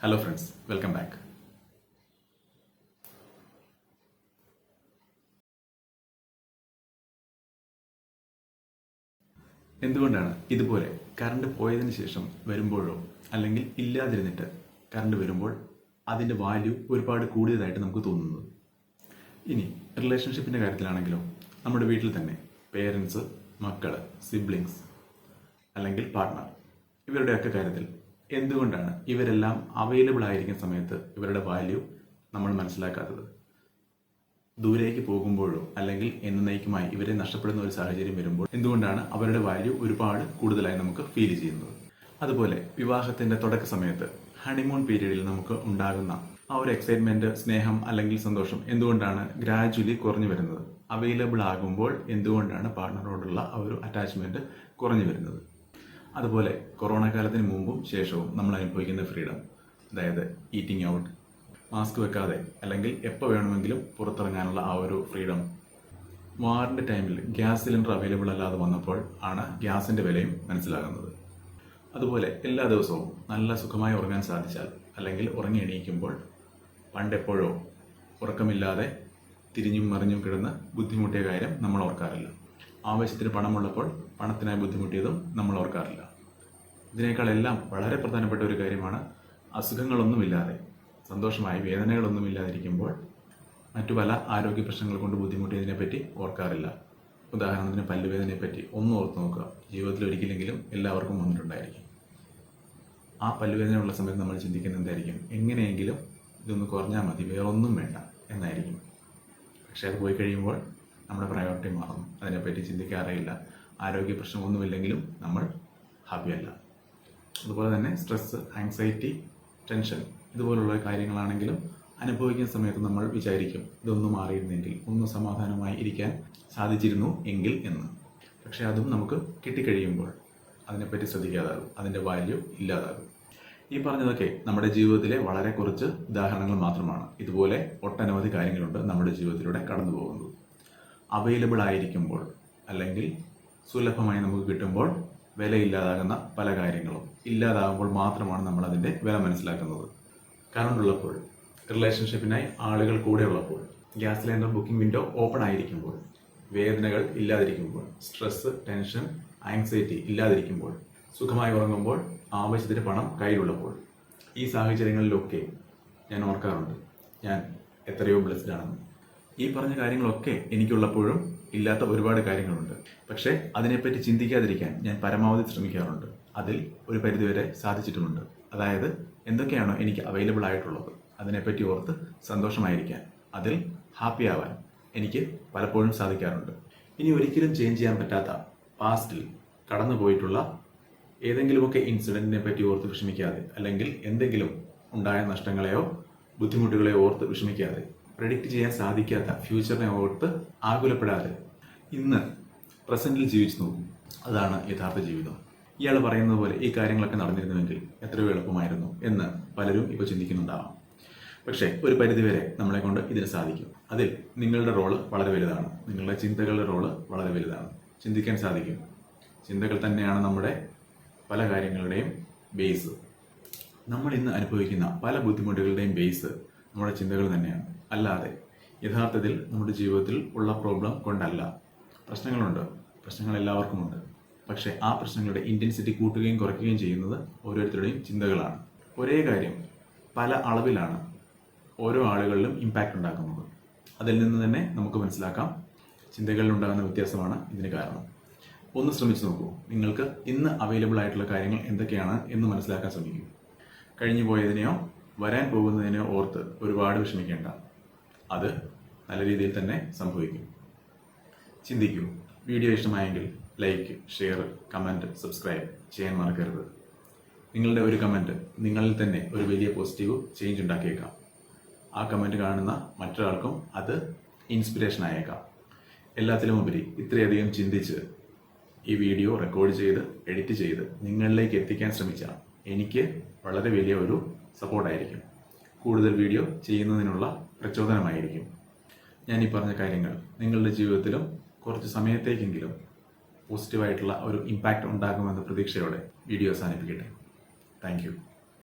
Hello friends, welcome back. എന്തുകൊണ്ടാണ് ഇതുപോലെ current പോയതിന് ശേഷം വരുമ്പോഴോ അല്ലെങ്കിൽ ഇല്ലാതിരുന്നിട്ട് കറണ്ട് വരുമ്പോൾ അതിൻ്റെ വാല്യൂ ഒരുപാട് കൂടിയതായിട്ട് നമുക്ക് തോന്നുന്നത്? ഇനി റിലേഷൻഷിപ്പിൻ്റെ കാര്യത്തിലാണെങ്കിലോ, നമ്മുടെ വീട്ടിൽ തന്നെ പേരൻസ്, മക്കൾ, സിബ്ലിങ്സ് അല്ലെങ്കിൽ പാർട്ട്ണർ, ഇവരുടെയൊക്കെ കാര്യത്തിൽ എന്തുകൊണ്ടാണ് ഇവരെല്ലാം അവൈലബിൾ ആയിരിക്കുന്ന സമയത്ത് ഇവരുടെ വാല്യൂ നമ്മൾ മനസ്സിലാക്കാത്തത്? ദൂരേക്ക് പോകുമ്പോഴോ അല്ലെങ്കിൽ എന്നേക്കുമായി ഇവരെ നഷ്ടപ്പെടുന്ന ഒരു സാഹചര്യം വരുമ്പോൾ എന്തുകൊണ്ടാണ് അവരുടെ വാല്യൂ ഒരുപാട് കൂടുതലായി നമുക്ക് ഫീൽ ചെയ്യുന്നത്? അതുപോലെ വിവാഹത്തിന്റെ തുടക്ക സമയത്ത് ഹണിമൂൺ പീരീഡിൽ നമുക്ക് ഉണ്ടാകുന്ന ആ ഒരു എക്സൈറ്റ്മെന്റ്, സ്നേഹം അല്ലെങ്കിൽ സന്തോഷം എന്തുകൊണ്ടാണ് ഗ്രാജുവലി കുറഞ്ഞു വരുന്നത്? അവൈലബിൾ ആകുമ്പോൾ എന്തുകൊണ്ടാണ് പാർട്ട്ണറോടുള്ള ആ ഒരു അറ്റാച്ച്മെന്റ് കുറഞ്ഞു വരുന്നത്? അതുപോലെ കൊറോണ കാലത്തിന് മുമ്പും ശേഷവും നമ്മൾ അനുഭവിക്കുന്ന ഫ്രീഡം, അതായത് ഈറ്റിംഗ് ഔട്ട്, മാസ്ക് വെക്കാതെ അല്ലെങ്കിൽ എപ്പോൾ വേണമെങ്കിലും പുറത്തിറങ്ങാനുള്ള ആ ഒരു ഫ്രീഡം, വാറിൻ്റെ ടൈമിൽ ഗ്യാസ് സിലിണ്ടർ അവൈലബിൾ അല്ലാതെ വന്നപ്പോൾ ആണ് ഗ്യാസിൻ്റെ വിലയും മനസ്സിലാകുന്നത്. അതുപോലെ എല്ലാ ദിവസവും നല്ല സുഖമായി ഉറങ്ങാൻ സാധിച്ചാൽ അല്ലെങ്കിൽ ഉറങ്ങി എണീക്കുമ്പോൾ പണ്ടെപ്പോഴോ ഉറക്കമില്ലാതെ തിരിഞ്ഞും മറിഞ്ഞും കിടന്ന് ബുദ്ധിമുട്ടിയ കാര്യം നമ്മൾ ഓർക്കാറില്ല. ആവശ്യത്തിന് പണമുള്ളപ്പോൾ പണത്തിനായി ബുദ്ധിമുട്ടിയതും നമ്മൾ ഓർക്കാറില്ല. ഇതിനേക്കാളെല്ലാം വളരെ പ്രധാനപ്പെട്ട ഒരു കാര്യമാണ് അസുഖങ്ങളൊന്നുമില്ലാതെ സന്തോഷമായി വേദനകളൊന്നുമില്ലാതിരിക്കുമ്പോൾ മറ്റു പല ആരോഗ്യ പ്രശ്നങ്ങൾ കൊണ്ട് ബുദ്ധിമുട്ടിയതിനെപ്പറ്റി ഓർക്കാറില്ല. ഉദാഹരണത്തിന് പല്ലുവേദനയെപ്പറ്റി ഒന്ന് ഓർത്ത് നോക്കുക. ജീവിതത്തിൽ ഒരിക്കലെങ്കിലും എല്ലാവർക്കും വന്നിട്ടുണ്ടായിരിക്കും. ആ പല്ലുവേദനയുള്ള സമയത്ത് നമ്മൾ ചിന്തിക്കുന്ന എന്തായിരിക്കും? എങ്ങനെയെങ്കിലും ഇതൊന്ന് കുറഞ്ഞാൽ മതി, വേറൊന്നും വേണ്ട എന്നായിരിക്കും. പക്ഷെ അത് പോയി കഴിയുമ്പോൾ നമ്മുടെ പ്രയോറിറ്റി മാറും. അതിനെപ്പറ്റി ചിന്തിക്കാറേയില്ല. ആരോഗ്യ പ്രശ്നമൊന്നുമില്ലെങ്കിലും നമ്മൾ ഹാപ്പിയല്ല. അതുപോലെ തന്നെ സ്ട്രെസ്, ആങ്സൈറ്റി, ടെൻഷൻ ഇതുപോലുള്ള കാര്യങ്ങളാണെങ്കിലും അനുഭവിക്കുന്ന സമയത്ത് നമ്മൾ വിചാരിക്കും ഇതൊന്നും മാറിയിരുന്നെങ്കിൽ, ഒന്ന് സമാധാനമായി ഇരിക്കാൻ സാധിച്ചിരുന്നു എങ്കിൽ എന്ന്. പക്ഷെ അതും നമുക്ക് കിട്ടിക്കഴിയുമ്പോൾ അതിനെപ്പറ്റി ശ്രദ്ധിക്കാതാകും, അതിൻ്റെ വാല്യൂ ഇല്ലാതാകും. ഈ പറഞ്ഞതൊക്കെ നമ്മുടെ ജീവിതത്തിലെ വളരെ കുറച്ച് ഉദാഹരണങ്ങൾ മാത്രമാണ്. ഇതുപോലെ ഒട്ടനവധി കാര്യങ്ങളുണ്ട് നമ്മുടെ ജീവിതത്തിലൂടെ കടന്നു പോകുന്നത്. അവൈലബിൾ ആയിരിക്കുമ്പോൾ അല്ലെങ്കിൽ സുലഭമായി നമുക്ക് കിട്ടുമ്പോൾ വിലയില്ലാതാകുന്ന പല കാര്യങ്ങളും ഇല്ലാതാകുമ്പോൾ മാത്രമാണ് നമ്മൾ അതിൻ്റെ വില മനസ്സിലാക്കുന്നത്. കറണ്ട് ഉള്ളപ്പോൾ, റിലേഷൻഷിപ്പിനായി ആളുകൾ കൂടെ ഉള്ളപ്പോൾ, gas cylinder booking window open ആയിരിക്കുമ്പോൾ, വേദനകൾ ഇല്ലാതിരിക്കുമ്പോൾ, സ്ട്രെസ്, ടെൻഷൻ, ആങ്സൈറ്റി ഇല്ലാതിരിക്കുമ്പോൾ, സുഖമായി ഉറങ്ങുമ്പോൾ, ആവശ്യത്തിന് പണം കയ്യിലുള്ളപ്പോൾ, ഈ സാഹചര്യങ്ങളിലൊക്കെ ഞാൻ ഓർക്കാറുണ്ട് ഞാൻ എത്രയോ ബ്ലെസ്ഡ് ആണെന്ന്. ഈ പറഞ്ഞ കാര്യങ്ങളൊക്കെ എനിക്കുള്ളപ്പോഴും ഇല്ലാത്ത ഒരുപാട് കാര്യങ്ങളുണ്ട്. പക്ഷേ അതിനെപ്പറ്റി ചിന്തിക്കാതിരിക്കാൻ ഞാൻ പരമാവധി ശ്രമിക്കാറുണ്ട്. അതിൽ ഒരു പരിധിവരെ സാധിച്ചിട്ടുമുണ്ട്. അതായത് എന്തൊക്കെയാണോ എനിക്ക് അവൈലബിൾ ആയിട്ടുള്ളത് അതിനെപ്പറ്റി ഓർത്ത് സന്തോഷമായിരിക്കാൻ, അതിൽ ഹാപ്പി ആവാൻ എനിക്ക് പലപ്പോഴും സാധിക്കാറുണ്ട്. ഇനി ഒരിക്കലും ചേഞ്ച് ചെയ്യാൻ പറ്റാത്ത പാസ്റ്റിൽ കടന്നു പോയിട്ടുള്ള ഏതെങ്കിലുമൊക്കെ ഇൻസിഡൻറ്റിനെ പറ്റി ഓർത്ത് വിഷമിക്കാതെ, അല്ലെങ്കിൽ എന്തെങ്കിലും ഉണ്ടായ നഷ്ടങ്ങളെയോ ബുദ്ധിമുട്ടുകളെയോ ഓർത്ത് വിഷമിക്കാതെ, പ്രെഡിക്റ്റ് ചെയ്യാൻ സാധിക്കാത്ത ഫ്യൂച്ചറിനെ ഓർത്ത് ആകുലപ്പെടാതെ ഇന്ന് പ്രസന്റിൽ ജീവിച്ചു നോക്കും. അതാണ് യഥാർത്ഥ ജീവിതം. ഇയാൾ പറയുന്നത് പോലെ ഈ കാര്യങ്ങളൊക്കെ നടന്നിരുന്നുവെങ്കിൽ എത്രയോ എളുപ്പമായിരുന്നു എന്ന് പലരും ഇപ്പോൾ ചിന്തിക്കുന്നുണ്ടാവാം. പക്ഷേ ഒരു പരിധിവരെ നമ്മളെ കൊണ്ട് ഇതിന് സാധിക്കും. അതിൽ നിങ്ങളുടെ റോള് വളരെ വലുതാണ്. നിങ്ങളുടെ ചിന്തകളുടെ റോള് വളരെ വലുതാണ്. ചിന്തിക്കാൻ സാധിക്കും. ചിന്തകൾ തന്നെയാണ് നമ്മുടെ പല കാര്യങ്ങളുടെയും ബേസ്. നമ്മൾ ഇന്ന് അനുഭവിക്കുന്ന പല ബുദ്ധിമുട്ടുകളുടെയും ബേസ് നമ്മുടെ ചിന്തകൾ തന്നെയാണ്. അല്ലാതെ യഥാർത്ഥത്തിൽ നമ്മുടെ ജീവിതത്തിൽ ഉള്ള പ്രോബ്ലം കൊണ്ടല്ല. പ്രശ്നങ്ങളുണ്ട്, പ്രശ്നങ്ങൾ എല്ലാവർക്കുമുണ്ട്. പക്ഷേ ആ പ്രശ്നങ്ങളുടെ ഇൻറ്റൻസിറ്റി കൂട്ടുകയും കുറയ്ക്കുകയും ചെയ്യുന്നത് ഓരോരുത്തരുടെയും ചിന്തകളാണ്. ഒരേ കാര്യം പല അളവിലാണ് ഓരോ ആളുകളിലും ഇമ്പാക്റ്റ് ഉണ്ടാക്കുന്നത്. അതിൽ നിന്ന് തന്നെ നമുക്ക് മനസ്സിലാക്കാം ചിന്തകളിൽ ഉണ്ടാകുന്ന വ്യത്യാസമാണ് ഇതിന് കാരണം. ഒന്ന് ശ്രമിച്ചു നോക്കൂ. നിങ്ങൾക്ക് ഇന്ന് അവൈലബിൾ ആയിട്ടുള്ള കാര്യങ്ങൾ എന്തൊക്കെയാണ് എന്ന് മനസ്സിലാക്കാൻ ശ്രമിക്കൂ. കഴിഞ്ഞു പോയതിനെയോ വരാൻ പോകുന്നതിനെയോ ഓർത്ത് ഒരുപാട് വിഷമിക്കേണ്ട. അത് നല്ല രീതിയിൽ തന്നെ സംഭവിക്കും. ചിന്തിക്കൂ. വീഡിയോ ഇഷ്ടമായെങ്കിൽ ലൈക്ക്, ഷെയർ, കമൻറ്റ്, സബ്സ്ക്രൈബ് ചെയ്യാൻ മറക്കരുത്. നിങ്ങളുടെ ഒരു കമൻറ്റ് നിങ്ങളിൽ തന്നെ ഒരു വലിയ പോസിറ്റീവ് ചേഞ്ച് ഉണ്ടാക്കിയേക്കാം. ആ കമൻറ്റ് കാണുന്ന മറ്റൊരാൾക്കും അത് ഇൻസ്പിറേഷൻ ആയേക്കാം. എല്ലാത്തിലുമുപരി ഇത്രയധികം ചിന്തിച്ച് ഈ വീഡിയോ റെക്കോർഡ് ചെയ്ത് എഡിറ്റ് ചെയ്ത് നിങ്ങളിലേക്ക് എത്തിക്കാൻ ശ്രമിച്ചാൽ എനിക്ക് വളരെ വലിയ ഒരു സപ്പോർട്ടായിരിക്കും. കൂടുതൽ വീഡിയോ ചെയ്യുന്നതിനുള്ള പ്രചോദനമായിരിക്കും. ഞാൻ ഈ പറഞ്ഞ കാര്യങ്ങൾ നിങ്ങളുടെ ജീവിതത്തിലും കുറച്ച് സമയത്തേക്കെങ്കിലും പോസിറ്റീവായിട്ടുള്ള ഒരു ഇമ്പാക്റ്റ് ഉണ്ടാകുമെന്ന പ്രതീക്ഷയോടെ വീഡിയോ അവസാനിപ്പിക്കട്ടെ. Thank you.